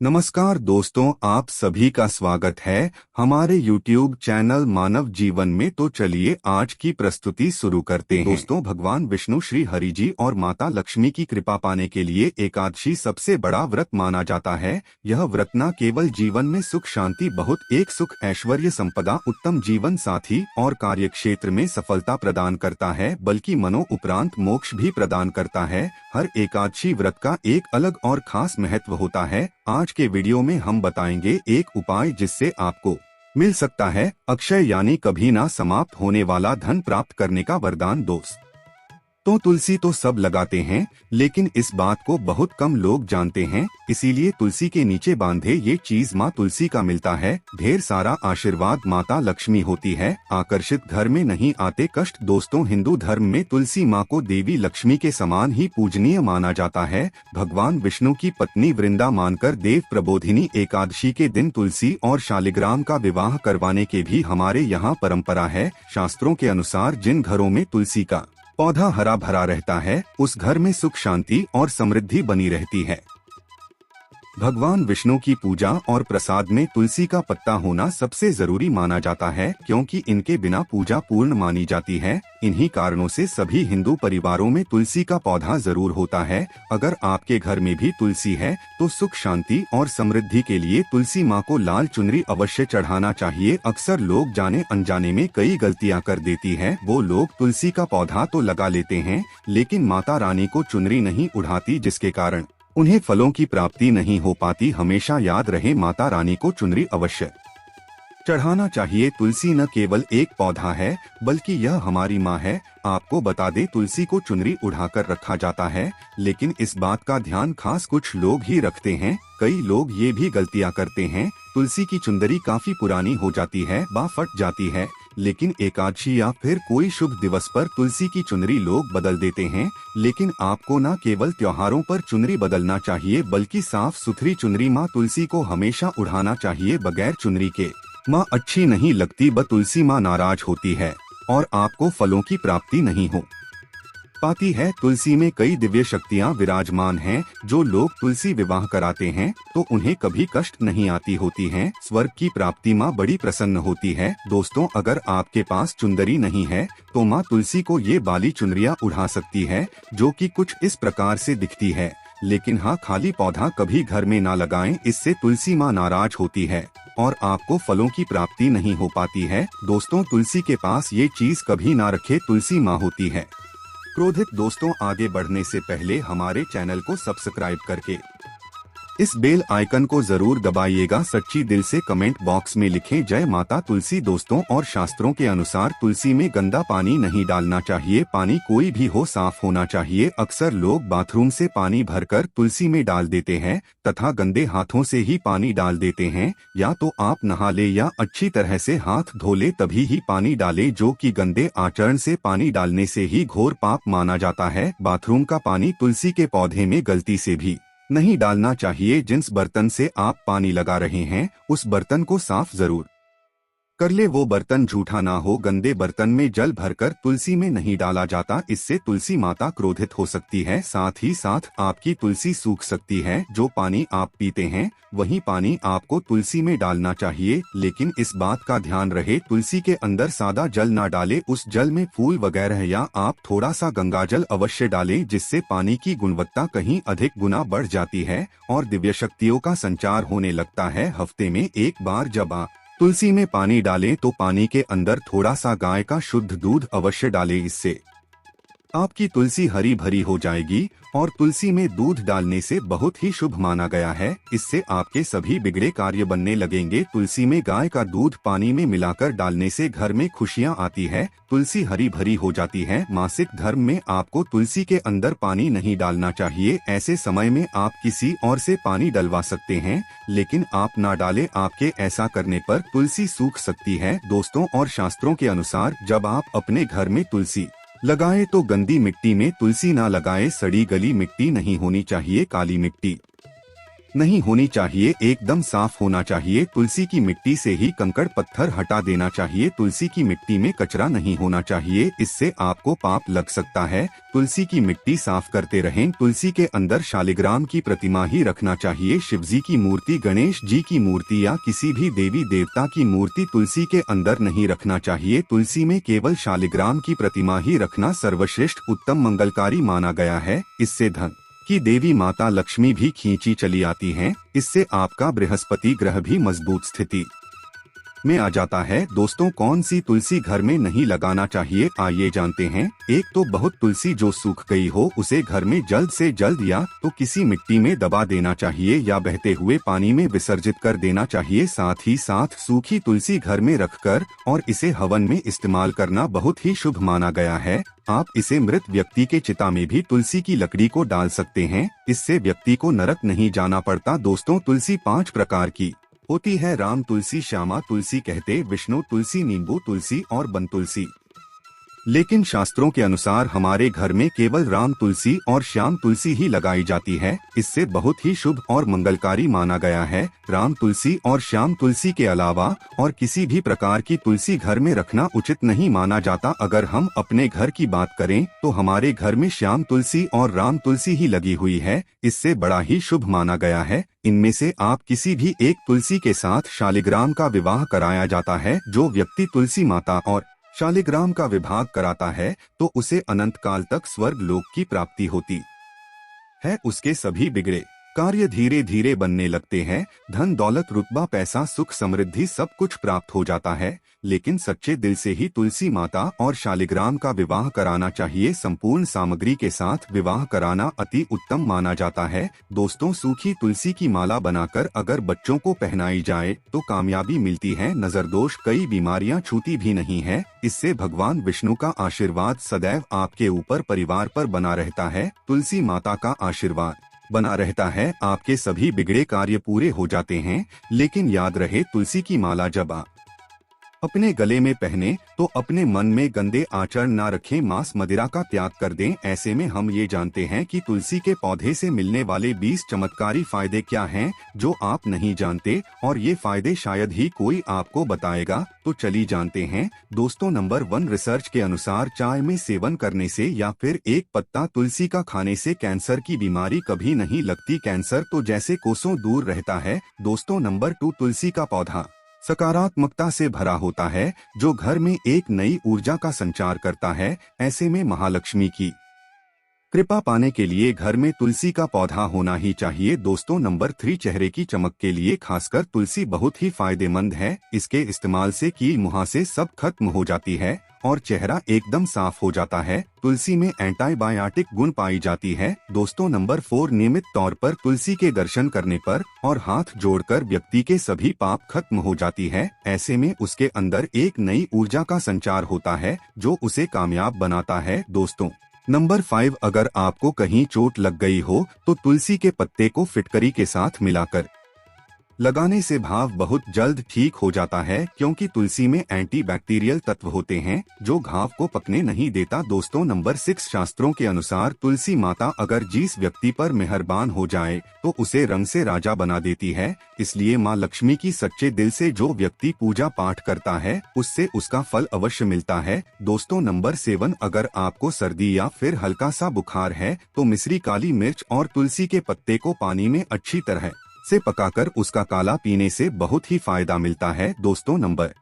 नमस्कार दोस्तों, आप सभी का स्वागत है हमारे YouTube चैनल मानव जीवन में। तो चलिए आज की प्रस्तुति शुरू करते हैं। दोस्तों, भगवान विष्णु, श्री हरि जी और माता लक्ष्मी की कृपा पाने के लिए एकादशी सबसे बड़ा व्रत माना जाता है। यह व्रत न केवल जीवन में सुख शांति, बहुत एक सुख ऐश्वर्य संपदा, उत्तम जीवन साथी और कार्य क्षेत्र में सफलता प्रदान करता है, बल्कि मनो उपरांत मोक्ष भी प्रदान करता है। हर एकादशी व्रत का एक अलग और खास महत्व होता है। आज के वीडियो में हम बताएंगे एक उपाय जिससे आपको मिल सकता है अक्षय यानी कभी ना समाप्त होने वाला धन प्राप्त करने का वरदान। दोस्त, तो तुलसी तो सब लगाते हैं, लेकिन इस बात को बहुत कम लोग जानते हैं। इसीलिए तुलसी के नीचे बांधे ये चीज माँ तुलसी का मिलता है। ढेर सारा आशीर्वाद माता लक्ष्मी होती है, आकर्षित घर में नहीं आते कष्ट। दोस्तों, हिंदू धर्म में तुलसी माँ को देवी लक्ष्मी के समान ही पूजनीय माना जाता है। भगवान विष्णु की पत्नी वृंदा मानकर देव प्रबोधिनी एकादशी के दिन तुलसी और शालिग्राम का विवाह करवाने के भी हमारे यहाँ परंपरा है। शास्त्रों के अनुसार जिन घरों में तुलसी का पौधा हरा भरा रहता है, उस घर में सुख शांति और समृद्धि बनी रहती है। भगवान विष्णु की पूजा और प्रसाद में तुलसी का पत्ता होना सबसे जरूरी माना जाता है, क्योंकि इनके बिना पूजा पूर्ण मानी जाती है। इन्हीं कारणों से सभी हिंदू परिवारों में तुलसी का पौधा जरूर होता है। अगर आपके घर में भी तुलसी है तो सुख शांति और समृद्धि के लिए तुलसी माँ को लाल चुनरी अवश्य चढ़ाना चाहिए। अक्सर लोग जाने अनजाने में कई गलतियाँ कर देती है। वो लोग तुलसी का पौधा तो लगा लेते हैं, लेकिन माता रानी को चुनरी नहीं उड़ाती, जिसके कारण उन्हें फलों की प्राप्ति नहीं हो पाती। हमेशा याद रहे, माता रानी को चुनरी अवश्य चढ़ाना चाहिए। तुलसी न केवल एक पौधा है, बल्कि यह हमारी माँ है। आपको बता दे, तुलसी को चुनरी उड़ाकर रखा जाता है, लेकिन इस बात का ध्यान खास कुछ लोग ही रखते हैं। कई लोग ये भी गलतियाँ करते हैं, तुलसी की चुंदरी काफी पुरानी हो जाती है, बा फट जाती है, लेकिन एकादशी या फिर कोई शुभ दिवस पर तुलसी की चुनरी लोग बदल देते हैं। लेकिन आपको न केवल त्योहारों पर चुनरी बदलना चाहिए, बल्कि साफ सुथरी चुनरी माँ तुलसी को हमेशा उड़ाना चाहिए। बगैर चुनरी के माँ अच्छी नहीं लगती, ब तुलसी माँ नाराज होती है और आपको फलों की प्राप्ति नहीं हो पाती है। तुलसी में कई दिव्य शक्तियाँ विराजमान हैं। जो लोग तुलसी विवाह कराते हैं तो उन्हें कभी कष्ट नहीं आती होती हैं। स्वर्ग की प्राप्ति माँ बड़ी प्रसन्न होती है। दोस्तों, अगर आपके पास चुंदरी नहीं है तो माँ तुलसी को ये बाली चुनरियाँ उड़ा सकती है, जो कि कुछ इस प्रकार से दिखती है। लेकिन हाँ, खाली पौधा कभी घर में ना लगाएं, इससे तुलसी माँ नाराज होती है और आपको फलों की प्राप्ति नहीं हो पाती है। दोस्तों, तुलसी के पास ये चीज कभी ना रखे, तुलसी माँ होती है क्रोधित। दोस्तों, आगे बढ़ने से पहले हमारे चैनल को सब्सक्राइब करके इस बेल आइकन को जरूर दबाइएगा। सच्ची दिल से कमेंट बॉक्स में लिखें जय माता तुलसी। दोस्तों, और शास्त्रों के अनुसार तुलसी में गंदा पानी नहीं डालना चाहिए। पानी कोई भी हो, साफ होना चाहिए। अक्सर लोग बाथरूम से पानी भरकर तुलसी में डाल देते हैं तथा गंदे हाथों से ही पानी डाल देते हैं। या तो आप नहा ले या अच्छी तरह से हाथ धो ले, तभी ही पानी डाले, जो कि गंदे आचरण से पानी डालने से ही घोर पाप माना जाता है। बाथरूम का पानी तुलसी के पौधे में गलती से भी नहीं डालना चाहिए। जिस बर्तन से आप पानी लगा रहे हैं उस बर्तन को साफ जरूर कर ले। वो बर्तन झूठा ना हो। गंदे बर्तन में जल भरकर तुलसी में नहीं डाला जाता, इससे तुलसी माता क्रोधित हो सकती है। साथ ही साथ आपकी तुलसी सूख सकती है। जो पानी आप पीते हैं वही पानी आपको तुलसी में डालना चाहिए, लेकिन इस बात का ध्यान रहे, तुलसी के अंदर सादा जल ना डाले। उस जल में फूल वगैरह या आप थोड़ा सा गंगाजल अवश्य डालें, जिससे पानी की गुणवत्ता कहीं अधिक गुना बढ़ जाती है और दिव्य शक्तियों का संचार होने लगता है। हफ्ते में एक बार जब आप तुलसी में पानी डालें तो पानी के अंदर थोड़ा सा गाय का शुद्ध दूध अवश्य डालें। इससे आपकी तुलसी हरी भरी हो जाएगी और तुलसी में दूध डालने से बहुत ही शुभ माना गया है। इससे आपके सभी बिगड़े कार्य बनने लगेंगे। तुलसी में गाय का दूध पानी में मिलाकर डालने से घर में खुशियां आती है, तुलसी हरी भरी हो जाती है। मासिक धर्म में आपको तुलसी के अंदर पानी नहीं डालना चाहिए। ऐसे समय में आप किसी और से पानी डलवा सकते हैं, लेकिन आप ना डालें। आपके ऐसा करने पर तुलसी सूख सकती है। दोस्तों, और शास्त्रों के अनुसार जब आप अपने घर में तुलसी लगाए तो गंदी मिट्टी में तुलसी ना लगाए। सड़ी गली मिट्टी नहीं होनी चाहिए, काली मिट्टी नहीं होनी चाहिए, एकदम साफ होना चाहिए। तुलसी की मिट्टी से ही कंकड़ पत्थर हटा देना चाहिए। तुलसी की मिट्टी में कचरा नहीं होना चाहिए, इससे आपको पाप लग सकता है। तुलसी की मिट्टी साफ करते रहें। तुलसी के अंदर शालिग्राम की प्रतिमा ही रखना चाहिए। शिवजी की मूर्ति, गणेश जी की मूर्ति या किसी भी देवी देवता की मूर्ति तुलसी के अंदर नहीं रखना चाहिए। तुलसी में केवल शालिग्राम की प्रतिमा ही रखना सर्वश्रेष्ठ उत्तम मंगलकारी माना गया है। इससे धन की देवी माता लक्ष्मी भी खींची चली आती हैं। इससे आपका बृहस्पति ग्रह भी मजबूत स्थिति में आ जाता है। दोस्तों, कौन सी तुलसी घर में नहीं लगाना चाहिए, आइए जानते हैं। एक तो बहुत तुलसी जो सूख गई हो उसे घर में जल्द से जल्द या तो किसी मिट्टी में दबा देना चाहिए या बहते हुए पानी में विसर्जित कर देना चाहिए। साथ ही साथ सूखी तुलसी घर में रखकर और इसे हवन में इस्तेमाल करना बहुत ही शुभ माना गया है। आप इसे मृत व्यक्ति के चिता में भी तुलसी की लकड़ी को डाल सकते हैं, इससे व्यक्ति को नरक नहीं जाना पड़ता। दोस्तों, तुलसी 5 प्रकार की होती है। राम तुलसी, श्यामा तुलसी कहते, विष्णु तुलसी, नींबू तुलसी और वन तुलसी। लेकिन शास्त्रों के अनुसार हमारे घर में केवल राम तुलसी और श्याम तुलसी ही लगाई जाती है। इससे बहुत ही शुभ और मंगलकारी माना गया है। राम तुलसी और श्याम तुलसी के अलावा और किसी भी प्रकार की तुलसी घर में रखना उचित नहीं माना जाता। अगर हम अपने घर की बात करें तो हमारे घर में श्याम तुलसी और राम तुलसी ही लगी हुई है, इससे बड़ा ही शुभ माना गया है। इनमें से आप किसी भी एक तुलसी के साथ शालिग्राम का विवाह कराया जाता है। जो व्यक्ति तुलसी माता और शालिग्राम का विवाह कराता है तो उसे अनंत काल तक स्वर्ग लोक की प्राप्ति होती है। उसके सभी बिगड़े कार्य धीरे धीरे बनने लगते हैं। धन दौलत, रुतबा, पैसा, सुख, समृद्धि सब कुछ प्राप्त हो जाता है। लेकिन सच्चे दिल से ही तुलसी माता और शालिग्राम का विवाह कराना चाहिए। संपूर्ण सामग्री के साथ विवाह कराना अति उत्तम माना जाता है। दोस्तों, सूखी तुलसी की माला बनाकर अगर बच्चों को पहनाई जाए तो कामयाबी मिलती है। नजर दोष, कई बीमारियां छूती भी नहीं है। इससे भगवान विष्णु का आशीर्वाद सदैव आपके ऊपर, परिवार पर बना रहता है। तुलसी माता का आशीर्वाद बना रहता है, आपके सभी बिगड़े कार्य पूरे हो जाते हैं। लेकिन याद रहे, तुलसी की माला जब आप अपने गले में पहने तो अपने मन में गंदे आचरण ना रखें, मांस मदिरा का त्याग कर दें। ऐसे में हम ये जानते हैं कि तुलसी के पौधे से मिलने वाले 20 चमत्कारी फायदे क्या हैं जो आप नहीं जानते, और ये फायदे शायद ही कोई आपको बताएगा। तो चलिए जानते हैं। दोस्तों, नंबर 1, रिसर्च के अनुसार चाय में सेवन करने से या फिर एक पत्ता तुलसी का खाने से कैंसर की बीमारी कभी नहीं लगती। कैंसर तो जैसे कोसों दूर रहता है। दोस्तों, नंबर 2, तुलसी का पौधा सकारात्मकता से भरा होता है, जो घर में एक नई ऊर्जा का संचार करता है। ऐसे में महालक्ष्मी की कृपा पाने के लिए घर में तुलसी का पौधा होना ही चाहिए। दोस्तों, नंबर 3, चेहरे की चमक के लिए खासकर तुलसी बहुत ही फायदेमंद है। इसके इस्तेमाल से कील मुहासे सब खत्म हो जाती है और चेहरा एकदम साफ हो जाता है। तुलसी में एंटीबायोटिक गुण पाई जाती है। दोस्तों, नंबर 4, नियमित तौर पर तुलसी के दर्शन करने पर और हाथ जोड़कर व्यक्ति के सभी पाप खत्म हो जाती है। ऐसे में उसके अंदर एक नई ऊर्जा का संचार होता है जो उसे कामयाब बनाता है। दोस्तों, नंबर 5, अगर आपको कहीं चोट लग गई हो तो तुलसी के पत्ते को फिटकरी के साथ मिलाकर लगाने से घाव बहुत जल्द ठीक हो जाता है, क्योंकि तुलसी में एंटीबैक्टीरियल तत्व होते हैं जो घाव को पकने नहीं देता। दोस्तों, नंबर 6, शास्त्रों के अनुसार तुलसी माता अगर जिस व्यक्ति पर मेहरबान हो जाए तो उसे रंग से राजा बना देती है। इसलिए माँ लक्ष्मी की सच्चे दिल से जो व्यक्ति पूजा पाठ करता है उससे उसका फल अवश्य मिलता है। दोस्तों, नंबर 7, अगर आपको सर्दी या फिर हल्का सा बुखार है तो मिश्री, काली मिर्च और तुलसी के पत्ते को पानी में अच्छी तरह से पकाकर उसका काला पीने से बहुत ही फायदा मिलता है। दोस्तों, नंबर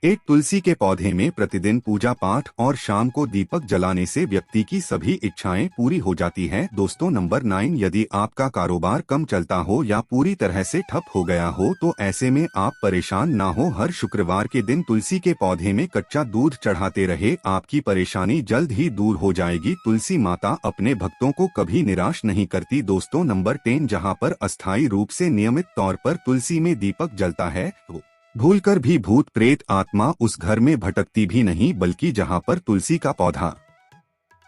8, तुलसी के पौधे में प्रतिदिन पूजा पाठ और शाम को दीपक जलाने से व्यक्ति की सभी इच्छाएं पूरी हो जाती हैं। दोस्तों, नंबर 9, यदि आपका कारोबार कम चलता हो या पूरी तरह से ठप हो गया हो तो ऐसे में आप परेशान ना हो। हर शुक्रवार के दिन तुलसी के पौधे में कच्चा दूध चढ़ाते रहे, आपकी परेशानी जल्द ही दूर हो जाएगी। तुलसी माता अपने भक्तों को कभी निराश नहीं करती। दोस्तों, नंबर 10, जहाँ पर अस्थायी रूप से नियमित तौर पर तुलसी में दीपक जलता है तो भूलकर भी भूत प्रेत आत्मा उस घर में भटकती भी नहीं, बल्कि जहां पर तुलसी का पौधा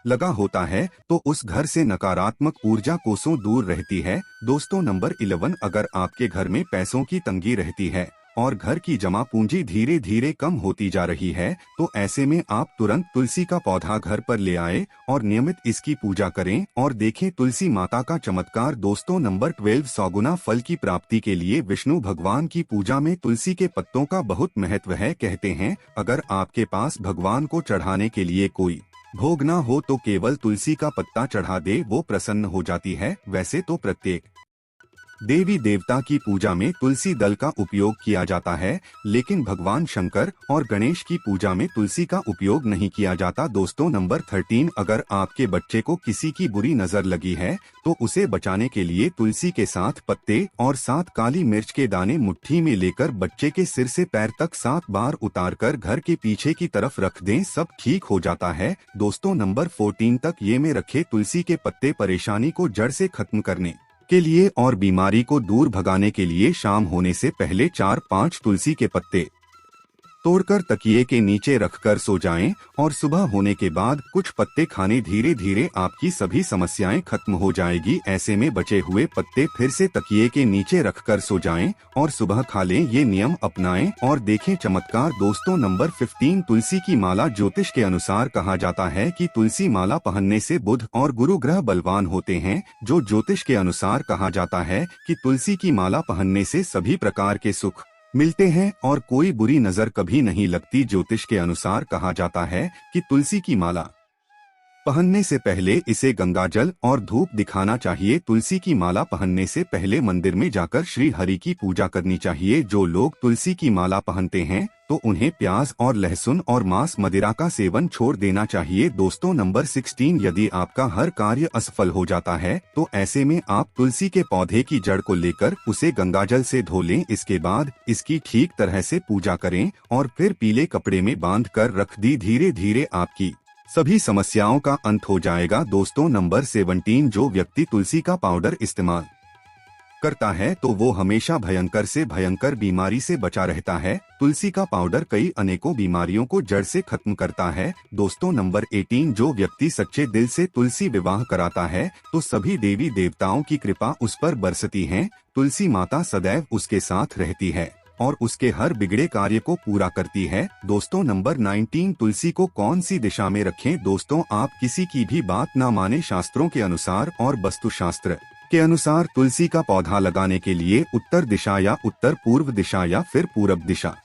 लगा होता है तो उस घर से नकारात्मक ऊर्जा कोसों दूर रहती है। दोस्तों, नंबर 11, अगर आपके घर में पैसों की तंगी रहती है और घर की जमा पूंजी धीरे धीरे कम होती जा रही है, तो ऐसे में आप तुरंत तुलसी का पौधा घर पर ले आए और नियमित इसकी पूजा करें और देखें तुलसी माता का चमत्कार। दोस्तों नंबर 12 सौगुना फल की प्राप्ति के लिए विष्णु भगवान की पूजा में तुलसी के पत्तों का बहुत महत्व है। कहते हैं अगर आपके पास भगवान को चढ़ाने के लिए कोई भोग ना हो तो केवल तुलसी का पत्ता चढ़ा दे, वो प्रसन्न हो जाती है। वैसे तो प्रत्येक देवी देवता की पूजा में तुलसी दल का उपयोग किया जाता है, लेकिन भगवान शंकर और गणेश की पूजा में तुलसी का उपयोग नहीं किया जाता। दोस्तों नंबर 13 अगर आपके बच्चे को किसी की बुरी नजर लगी है तो उसे बचाने के लिए तुलसी के 7 पत्ते और 7 काली मिर्च के दाने मुट्ठी में लेकर बच्चे के सिर से पैर तक 7 बार उतारकर घर के पीछे की तरफ रख दें, सब ठीक हो जाता है। दोस्तों नंबर 14 तक ये में रखे तुलसी के पत्ते परेशानी को जड़ से खत्म करने के लिए और बीमारी को दूर भगाने के लिए शाम होने से पहले 4-5 तुलसी के पत्ते तोड़कर तकिए के नीचे रखकर सो जाएं और सुबह होने के बाद कुछ पत्ते खाने, धीरे धीरे आपकी सभी समस्याएं खत्म हो जाएगी। ऐसे में बचे हुए पत्ते फिर से तकिए के नीचे रखकर सो जाएं और सुबह खा लें। ये नियम अपनाएं और देखें चमत्कार। दोस्तों नंबर 15 तुलसी की माला ज्योतिष के अनुसार कहा जाता है कि तुलसी माला पहनने से बुध और गुरु ग्रह बलवान होते हैं। जो ज्योतिष के अनुसार कहा जाता है कि तुलसी की माला पहनने से सभी प्रकार के सुख मिलते हैं और कोई बुरी नजर कभी नहीं लगती। ज्योतिष के अनुसार कहा जाता है कि तुलसी की माला पहनने से पहले इसे गंगाजल और धूप दिखाना चाहिए। तुलसी की माला पहनने से पहले मंदिर में जाकर श्री हरि की पूजा करनी चाहिए। जो लोग तुलसी की माला पहनते हैं तो उन्हें प्याज और लहसुन और मांस मदिरा का सेवन छोड़ देना चाहिए। दोस्तों नंबर 16 यदि आपका हर कार्य असफल हो जाता है तो ऐसे में आप तुलसी के पौधे की जड़ को लेकर उसे गंगाजल से धो लें। इसके बाद इसकी ठीक तरह से पूजा करें और फिर पीले कपड़े में बांध कर रख दी। धीरे धीरे आपकी सभी समस्याओं का अंत हो जाएगा। दोस्तों नंबर 17 जो व्यक्ति तुलसी का पाउडर इस्तेमाल करता है तो वो हमेशा भयंकर से भयंकर बीमारी से बचा रहता है। तुलसी का पाउडर कई अनेकों बीमारियों को जड़ से खत्म करता है। दोस्तों नंबर 18 जो व्यक्ति सच्चे दिल से तुलसी विवाह कराता है तो सभी देवी देवताओं की कृपा उस पर बरसती है। तुलसी माता सदैव उसके साथ रहती है और उसके हर बिगड़े कार्य को पूरा करती है। दोस्तों नंबर 19 तुलसी को कौन सी दिशा में रखें। दोस्तों आप किसी की भी बात ना माने। शास्त्रों के अनुसार और वास्तुशास्त्र के अनुसार तुलसी का पौधा लगाने के लिए उत्तर दिशा या उत्तर पूर्व दिशा या फिर पूरब दिशा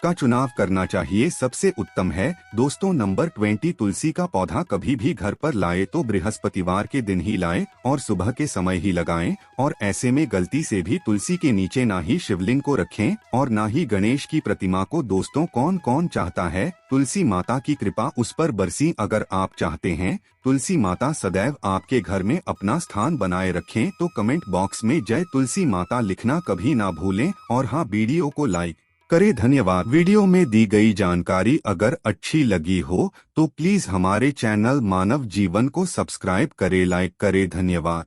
का चुनाव करना चाहिए, सबसे उत्तम है। दोस्तों नंबर 20 तुलसी का पौधा कभी भी घर पर लाए तो बृहस्पतिवार के दिन ही लाएं और सुबह के समय ही लगाएं और ऐसे में गलती से भी तुलसी के नीचे ना ही शिवलिंग को रखें और ना ही गणेश की प्रतिमा को। दोस्तों कौन कौन चाहता है तुलसी माता की कृपा उस पर बरसी। अगर आप चाहते हैं तुलसी माता सदैव आपके घर में अपना स्थान बनाए रखें तो कमेंट बॉक्स में जय तुलसी माता लिखना कभी ना भूलें और हाँ वीडियो को लाइक करें। धन्यवाद। वीडियो में दी गई जानकारी अगर अच्छी लगी हो तो प्लीज हमारे चैनल मानव जीवन को सब्सक्राइब करें, लाइक करें। धन्यवाद।